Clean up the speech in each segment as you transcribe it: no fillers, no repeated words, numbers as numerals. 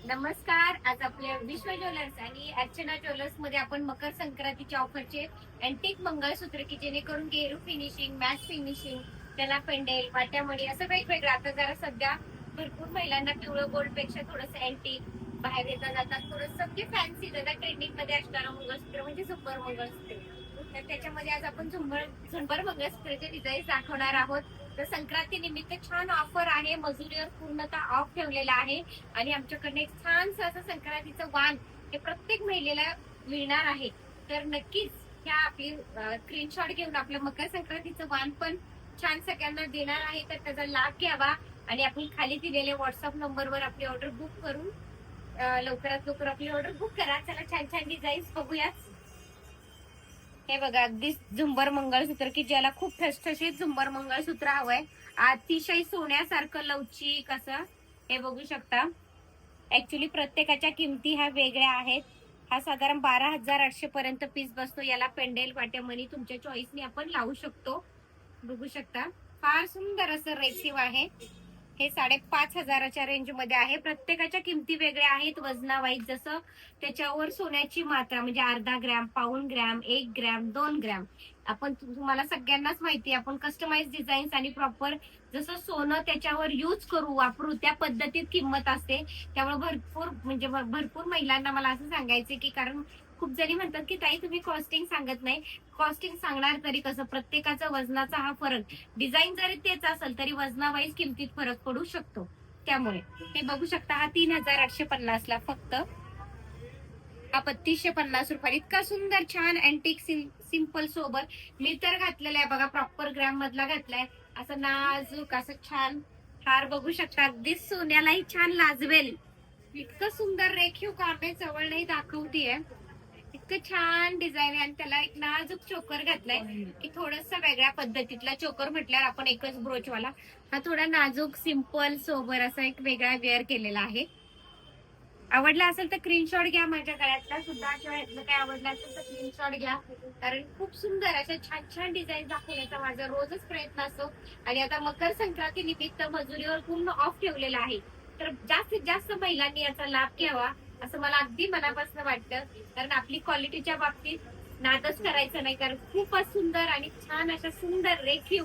नमस्कार. आज आपल्या विश्व ज्वेलर्स आणि अर्चना ज्वेलर्स मध्ये आपण मकर संक्रांतीच्या ऑफरचे अँटिक मंगळसूत्र की जेणेकरून गेरू फिनिशिंग, मॅट फिनिशिंग, त्याला पेंडेल, वाट्यामणी असं वेगवेगळं. आता जरा सध्या भरपूर महिलांना पिवळं गोल्ड पेक्षा थोडंसं अँटिक बाहेर येता जातात, थोडंसं म्हणजे फॅन्सी जरा ट्रेंडिंग मध्ये असणारं मंगळसूत्र म्हणजे झुंबर मंगळसूत्र. तर त्याच्यामध्ये आज आपण झुंबर मंगळसूत्राचे डिझाईन दाखवणार आहोत. तर संक्रांती निमित्त छान ऑफर आहे, मजुरीवर पूर्णतः ऑफ ठेवलेला आहे आणि आमच्याकडे एक छानसं असं संक्रांतीचं वाण हे प्रत्येक महिलेला मिळणार आहे. तर नक्कीच ह्या आपली स्क्रीनशॉट घेऊन आपलं मकर संक्रांतीचं वाण पण छान सगळ्यांना देणार आहे. तर त्याचा लाभ घ्यावा आणि आपण खाली दिलेल्या व्हॉट्सअप नंबरवर आपली ऑर्डर बुक करून लवकरात लवकर आपली ऑर्डर बुक करा. चला छान छान डिझाईन्स बघूयात. हे बघा, अगदी झुंबर मंगळसूत्र की ज्याला खूप ठसठशीत झुंबर मंगळसूत्र हवंय, अतिशय सोन्यासारखं लवचिक असं हे बघू शकता. ऍक्च्युली प्रत्येकाच्या किमती ह्या वेगळ्या आहेत. हा साधारण 12,800 पर्यंत पीस बसतो. याला पेंडेल वाट्या मनी तुमच्या चॉईसने आपण लावू शकतो. बघू शकता, फार सुंदर असं रेसिव आहे. हे 5,500च्या रेंज मध्ये आहे. प्रत्येकाच्या किमती वेगळ्या आहेत वजनावाईज, जसं त्याच्यावर सोन्याची मात्रा म्हणजे अर्धा ग्रॅम, पाऊण ग्रॅम, 1 ग्रॅम, 2 ग्रॅम. आपण तुम्हाला सगळ्यांनाच माहिती, आपण कस्टमाइज डिझाईन्स आणि प्रॉपर जसं सोनं त्याच्यावर यूज करू वापरू त्या पद्धतीत किंमत असते. त्यामुळे भरपूर महिलांना मला असं सांगायचं की, कारण खूप जणी म्हणतात की ताई तुम्ही कॉस्टिंग सांगत नाही. कॉस्टिंग सांगणार तरी कसं, प्रत्येकाचा वजनाचा हा फरक, डिझाईन जरी तेच असेल तरी वजनावाईज किमतीत फरक पडू शकतो. त्यामुळे हे बघू शकता, हा 3,850 ला फक्त, हा 3,250 रुपये. इतका सुंदर छान अँटिक सिंपल सोबर मी तर घातलेला आहे बघा, प्रॉपर ग्रॅम मधला घातलाय. असं नाजूक असं छान हार बघू शकता, अगदी सोन्यालाही छान लाजवेल इतकं सुंदर रेखीव काम आहे. जवळ नाही दाखवतीये, इतकं छान डिझाईन आहे. आणि त्याला एक नाजूक चोकर घातलाय की थोडस वेगळ्या पद्धतीतला चोकर म्हटल्यावर आपण एकच ब्रोचवाला, हा थोडा नाजूक सिंपल सोबर असा एक वेगळा वेअर केलेला आहे. आवडला असेल तर स्क्रीनशॉट घ्या. माझ्या गळ्यातला सुद्धा किंवा ह्यातलं काय आवडलं असेल तर स्क्रीनशॉट घ्या. कारण खूप सुंदर अशा छान छान डिझाईन दाखवण्याचा माझा रोजच प्रयत्न असतो. आणि आता मकर संक्रांती निमित्त मजुरीवर पूर्ण ऑफ ठेवलेला आहे. तर जास्तीत जास्त महिलांनी याचा लाभ घ्यावा असं मला अगदी मनापासून वाटतं. कारण आपली क्वालिटीच्या बाबतीत नादच करायचं नाही. कारण खूपच सुंदर आणि छान अशा सुंदर रेखीव,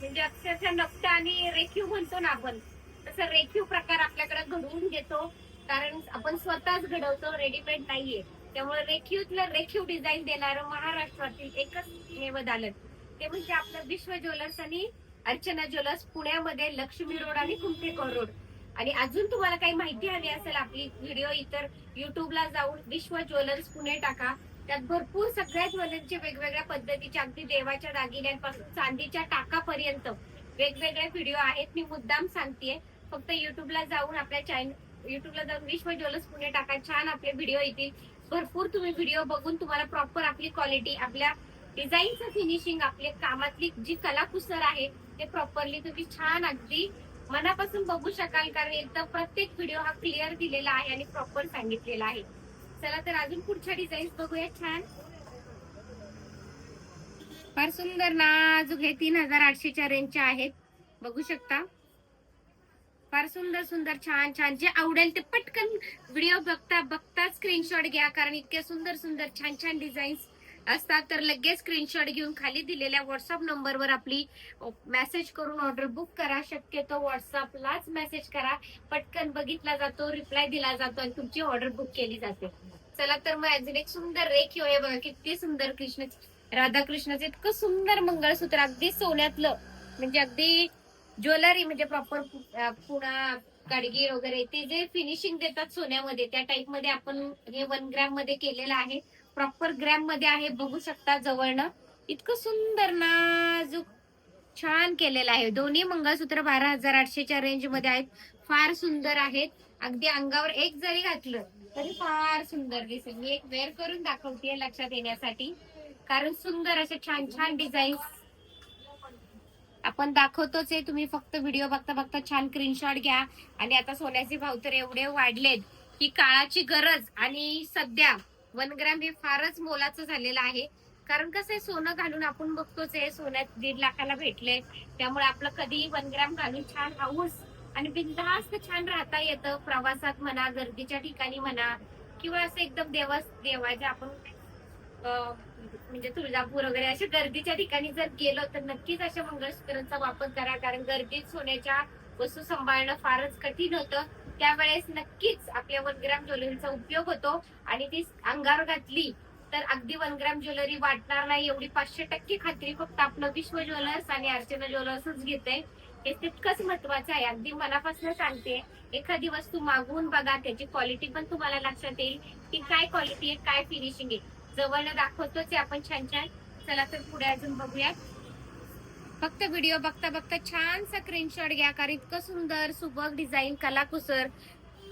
म्हणजे अक्षरशः नक्त आणि रेखीव म्हणतो ना आपण, तसं रेखीव प्रकार आपल्याकडे घडवून घेतो. कारण आपण स्वतःच घडवतो, रेडीमेड नाहीये. त्यामुळे रेखीवला रेखीव डिझाईन देणारं महाराष्ट्रातील एकच दालन ते म्हणजे आपलं विश्व ज्वेलर्स आणि अर्चना ज्वेलर्स, पुण्यामध्ये लक्ष्मी रोड आणि कुमठेकर रोड. आणि अजून तुम्हाला काही माहिती हवी असेल आपली व्हिडिओ इतर युट्यूबला जाऊन विश्व ज्वेलर्स पुणे टाका. त्यात भरपूर सगळ्या ज्वेलरीचे वेगवेगळ्या पद्धतीच्या, अगदी देवाच्या दागिन्यांपासून चांदीच्या टाकापर्यंत वेगवेगळे व्हिडिओ आहेत. मी मुद्दाम सांगतेय, फक्त युट्यूबला जाऊन युट्यूबला जाऊन विश्व ज्वेलर्स पुणे टाका, छान आपले व्हिडिओ येतील. भरपूर तुम्ही व्हिडिओ बघून तुम्हाला प्रॉपर आपली क्वालिटी, आपल्या डिझाईनचं फिनिशिंग, आपल्या कामातली जी कलाकुसर आहे ते प्रॉपरली तुम्ही छान अगदी मनापासून बघू शकाल. कारण एकदम प्रत्येक व्हिडिओ हा क्लिअर दिलेला आहे आणि प्रॉपर सांगितलेला आहे. चला तर अजून पुढच्या डिझाईन्स बघूया. छान फार सुंदर नाजूक हे 3,800च्या रेंजच्या आहेत. बघू शकता, फार सुंदर सुंदर छान छान. जे आवडेल ते पटकन व्हिडिओ बघता बघता स्क्रीनशॉट घ्या. कारण इतके सुंदर सुंदर छान छान डिझाईन्स असतात. तर लगेच स्क्रीनशॉट घेऊन खाली दिलेल्या व्हॉट्सअप नंबरवर आपली मेसेज करून ऑर्डर बुक करा. शक्यतो व्हॉट्सअपलाच मेसेज करा, पटकन बघितला जातो, रिप्लाय दिला जातो आणि तुमची ऑर्डर बुक केली जाते. चला तर मग अजून एक सुंदर रेखीव आहे बघा, किती सुंदर राधाकृष्णाचं इतकं सुंदर मंगळसूत्र, अगदी सोन्यातलं, म्हणजे अगदी ज्वेलरी म्हणजे प्रॉपर पुणा गाडगीर वगैरे ते जे फिनिशिंग देतात सोन्यामध्ये त्या टाइप मध्ये आपण हे 1 ग्रॅम मध्ये केलेलं आहे. प्रॉपर ग्रॅम मध्ये आहे. बघू शकता जवळनं, इतकं सुंदर नाजूक छान केलेलं आहे. दोन्ही मंगळसूत्र 12,800च्या रेंज मध्ये आहेत. फार सुंदर आहेत. अगदी अंगावर एक जरी घातलं तरी फार सुंदर दिसेल. मी एक वेअर करून दाखवते लक्षात येण्यासाठी. कारण सुंदर असे छान छान डिझाईन्स आपण दाखवतोच आहे. तुम्ही फक्त व्हिडिओ बघता बघता छान स्क्रीनशॉट घ्या. आणि आता सोन्याचे भाव तर एवढे वाढलेत की काळाची गरज, आणि सध्या 1 ग्रॅम हे फारच मोलाचं झालेलं आहे. कारण कसं आहे, सोनं घालून आपण बघतोच आहे, सोन्यात 1.5 लाखाला भेटले. त्यामुळे आपलं कधीही 1 ग्रॅम घालून छान हाऊस आणि बिनधास्त छान राहता येतं. प्रवासात म्हणा, गर्दीच्या ठिकाणी म्हणा, किंवा असं एकदम देवाच्या आपण म्हणजे तुळजापूर वगैरे अशा गर्दीच्या ठिकाणी जर गेलो तर नक्कीच अशा मंगळसूत्रांचा वापर करा. कारण गर्दीत सोन्याच्या वस्तू सांभाळणं फारच कठीण होतं. त्यावेळेस नक्कीच आपल्या 1 ग्रॅम ज्वेलरीचा उपयोग होतो आणि ती अंगावर घातली तर अगदी 1 ग्रॅम ज्वेलरी वाटणार नाही एवढी 500% खात्री फक्त आपलं विश्व ज्वेलर्स आणि अर्चना ज्वेलर्सच घेते. हे तितकंच महत्वाचं आहे. अगदी मनापासून सांगते, एखादी वस्तू मागवून बघा, त्याची क्वालिटी पण तुम्हाला लक्षात येईल की काय क्वालिटी आहे, काय फिनिशिंग आहे. जवळनं दाखवतोच आहे आपण छान छान. चला तर पुढे अजून बघूया. फक्त व्हिडिओ बघता बघता छानसा स्क्रीनशॉट घ्या, कारण इतकं सुंदर सुबक डिझाईन कलाकुसर,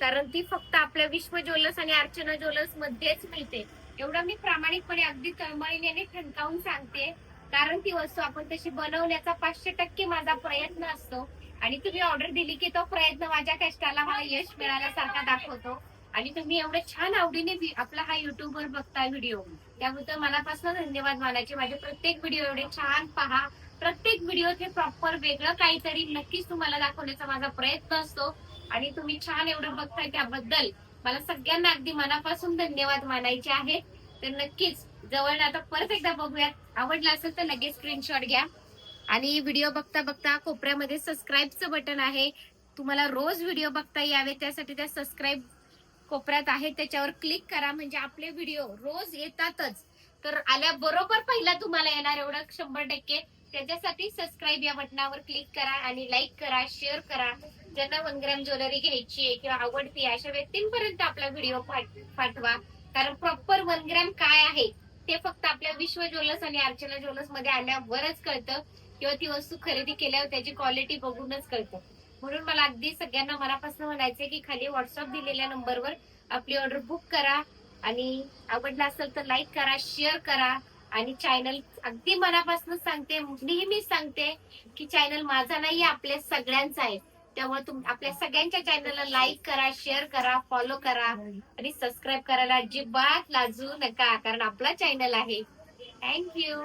कारण ती फक्त आपल्या विश्व ज्वेलर्स आणि अर्चना ज्वेलर्स मध्येच मिळते. एवढं मी प्रामाणिकपणे अगदी तळमळीने ठणकावून सांगते, कारण ती वस्तू आपण तशी बनवण्याचा 500% माझा प्रयत्न असतो. आणि तुम्ही ऑर्डर दिली की तो प्रयत्न माझ्या कष्टाला मला यश मिळाल्यासारखा दाखवतो. आणि तुम्ही एवढे छान आवडीने आपला हा युट्यूबवर बघताय व्हिडिओ, त्याबद्दल मनापासून धन्यवाद मानायचे. माझे प्रत्येक व्हिडिओ एवढे छान पहा, प्रत्येक व्हिडिओ हे प्रॉपर वेगळं काहीतरी नक्कीच तुम्हाला दाखवण्याचा माझा प्रयत्न असतो. आणि तुम्ही छान एवढं बघताय त्याबद्दल मला सगळ्यांना अगदी मनापासून धन्यवाद मानायचे आहेत. तर नक्कीच जवळ आता परत एकदा बघूयात. आवडला असेल तर लगेच स्क्रीनशॉट घ्या. आणि व्हिडिओ बघता बघता कोपऱ्यामध्ये सबस्क्राईबचं बटन आहे. तुम्हाला रोज व्हिडिओ बघता यावे त्यासाठी त्या सबस्क्राईब कोपऱ्यात आहे त्याच्यावर क्लिक करा, म्हणजे आपले व्हिडिओ रोज येतातच. तर आल्याबरोबर पहिला तुम्हाला येणार एवढं 100%. त्याच्यासाठी सबस्क्राईब या बटनावर क्लिक करा आणि लाईक करा, शेअर करा. ज्यांना 1 ग्रॅम ज्वेलरी घ्यायची आहे किंवा आवडती अशा व्यक्तींपर्यंत आपला व्हिडिओ पाठवा. कारण प्रॉपर 1 ग्रॅम काय आहे ते फक्त आपल्या विश्व ज्वेलर्स आणि अर्चना ज्वेलर्स मध्ये आल्यावरच कळतं, किंवा ती वस्तू खरेदी केल्यावर त्याची क्वालिटी बघूनच कळतं. म्हणून मला अगदी सगळ्यांना मनापासून म्हणायचंय की खाली व्हॉट्सअप दिलेल्या नंबरवर आपली ऑर्डर बुक करा. आणि आवडला असेल तर लाईक करा, शेअर करा. आणि चॅनल अगदी मनापासून सांगते, नेहमीच सांगते की चॅनल माझा नाही, आपल्या सगळ्यांचा आहे. त्यामुळे आपल्या सगळ्यांच्या चॅनलला लाईक करा, शेअर करा, फॉलो करा आणि सबस्क्राईब करायला अजिबात लाजू नका, कारण आपला चॅनल आहे. थँक्यू.